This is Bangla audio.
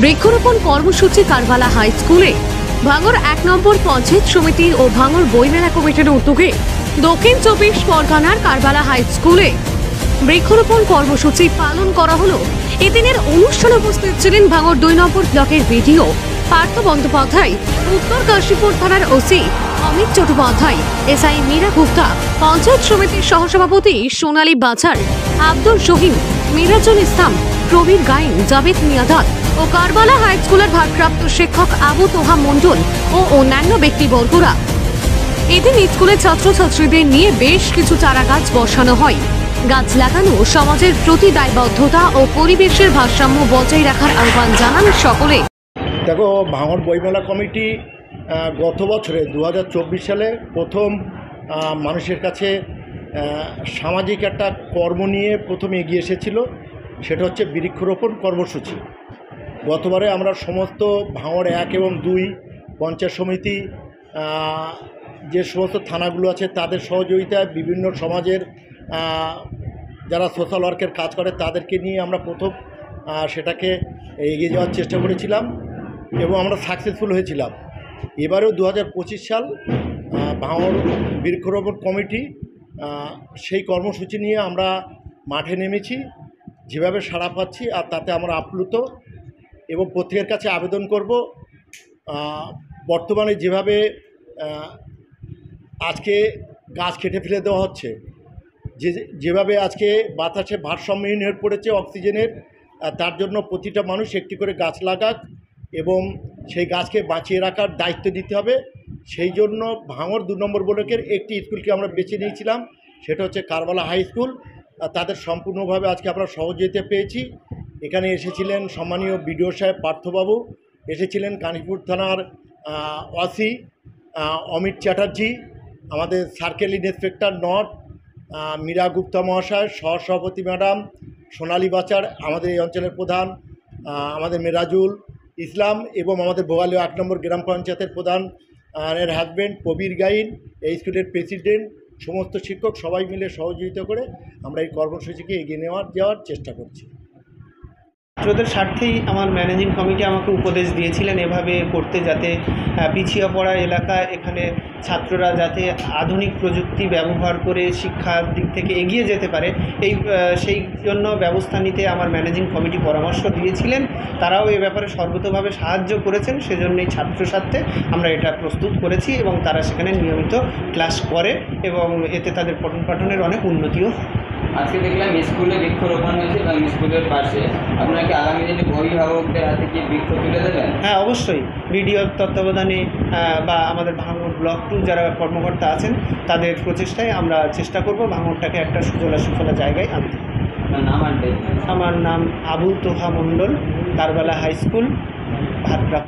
বৃক্ষরোপণ কর্মসূচি কারবালা হাই স্কুলে ভাঙড় ১ নম্বর পঞ্চায়েত সমিতি ও ভাঙড় বইমেলা কমিটির উদ্যোগে দক্ষিণ ২৪ পরগনার কারবালা হাই স্কুলে বৃক্ষরোপণ কর্মসূচি পালন করা হলো। এদিনের অনুষ্ঠানে উপস্থিত ছিলেন ভাঙড় ২ নম্বর ব্লকের বিডিও পার্থ বন্দ্যোপাধ্যায়, উত্তর কাশীপুর থানার ওসি অমিত চট্টোপাধ্যায়, এসআই মীরা গুপ্তা, পঞ্চায়েত সমিতির সহসভাপতি সোনালী বাজার, আব্দুল শহীদ, মিরাজুল ইসলাম, প্রবীর গাইন, জাভেদ মিয়াদাদ ও কারবালা হাই স্কুলের ভারপ্রাপ্ত শিক্ষক আবু তোহা মণ্ডল ও অন্যান্য ব্যক্তিবর্গরা। এদিন স্কুলের ছাত্রছাত্রীদের নিয়ে বেশ কিছু চারা গাছ বসানো হয়। গাছ লাগানো সমাজের প্রতি দায়বদ্ধতা ও পরিবেশের ভারসাম্য বজায় রাখার আহ্বান জানান সকলে। দেখো, ভাঙড় বইমেলা কমিটি গত বছরে ২০২৪ সালে প্রথম মানুষের কাছে সামাজিক একটা কর্ম নিয়ে প্রথম এগিয়ে এসেছিল, সেটা হচ্ছে বৃক্ষরোপণ কর্মসূচি। গতবারে আমরা সমস্ত ভাঙড় ১ এবং ২ পঞ্চায়েত সমিতি, যে সমস্ত থানাগুলো আছে তাদের সহযোগিতায় বিভিন্ন সমাজের যারা সোশ্যাল ওয়ার্কের কাজ করে তাদেরকে নিয়ে আমরা প্রথম সেটাকে এগিয়ে যাওয়ার চেষ্টা করেছিলাম এবং আমরা সাকসেসফুল হয়েছিলাম। এবারেও ২০২৫ সাল ভাঙড় বৃক্ষরোপণ কমিটি সেই কর্মসূচি নিয়ে আমরা মাঠে নেমেছি। যেভাবে সাড়া পাচ্ছি আর তাতে আমরা আপ্লুত এবং প্রত্যেকের কাছে আবেদন করব, বর্তমানে যেভাবে আজকে গাছ কেটে ফেলে দেওয়া হচ্ছে, যেভাবে আজকে বাতাসে ভারসাম্যহীন হয়ে পড়েছে অক্সিজেনের, তার জন্য প্রতিটা মানুষ একটি করে গাছ লাগাক এবং সেই গাছকে বাঁচিয়ে রাখার দায়িত্ব দিতে হবে। সেই জন্য ভাঙড় ২ নম্বর ব্লকের একটি স্কুলকে আমরা বেছে নিয়েছিলাম, সেটা হচ্ছে কারবালা হাই স্কুল। তাদের সম্পূর্ণভাবে আজকে আমরা সহযোগিতা পেয়েছি। এখানে এসেছিলেন সম্মানীয় বিডিও সাহেব পার্থবাবু, এসেছিলেন কাশীপুর থানার ওসি অমিত চ্যাটার্জি, আমাদের circle inspector north Mira Gupta মহাশয়, সহসভাপতি ম্যাডাম সোনালী বাচার, আমাদের এই অঞ্চলের প্রধান আমাদের মিরাজুল ইসলাম এবং আমাদের ভোগালী ৮ নম্বর গ্রাম পঞ্চায়েতের প্রধান এর হাজব্যান্ড প্রবীর গাইন, এই স্কুলের প্রেসিডেন্ট, সমস্ত শিক্ষক সবাই মিলে সহযোগিতা করে আমরা এই কর্মসূচিকে এগিয়ে যাওয়ার চেষ্টা করছি। ছাত্রদের স্বার্থেই আমার ম্যানেজিং কমিটি আমাকে উপদেশ দিয়েছিলেন এভাবে করতে, যাতে পিছিয়ে পড়া এলাকা এখানে ছাত্ররা যাতে আধুনিক প্রযুক্তি ব্যবহার করে শিক্ষার দিক থেকে এগিয়ে যেতে পারে, সেই জন্য ব্যবস্থা নিতে আমার ম্যানেজিং কমিটি পরামর্শ দিয়েছিলেন। তারাও এ ব্যাপারে সর্বতোভাবে সাহায্য করেছেন, সেজন্যই ছাত্র স্বার্থে আমরা এটা প্রস্তুত করেছি এবং তারা সেখানে নিয়মিত ক্লাস করে এবং এতে তাদের পঠন পাঠনের অনেক উন্নতিও। আজকে দেখলাম স্কুলে বৃক্ষরোপণ হয়েছে এবং স্কুলের পাশে আপনারা কি আগামী দিনে অভিভাবকদের হাতে কি বৃক্ষ তুলে দেবেন? হ্যাঁ, অবশ্যই। বিডিওর তত্ত্বাবধানে বা আমাদের ভাঙড় ব্লক 2 যারা কর্মকর্তা আছেন তাদের প্রচেষ্টায় আমরা চেষ্টা করব ভাঙড়টাকে একটা সুজলা জায়গায় আনতে। আমার নাম আবু তোহা মণ্ডল, কারবালা হাই স্কুল ভারপ্রাপ্ত।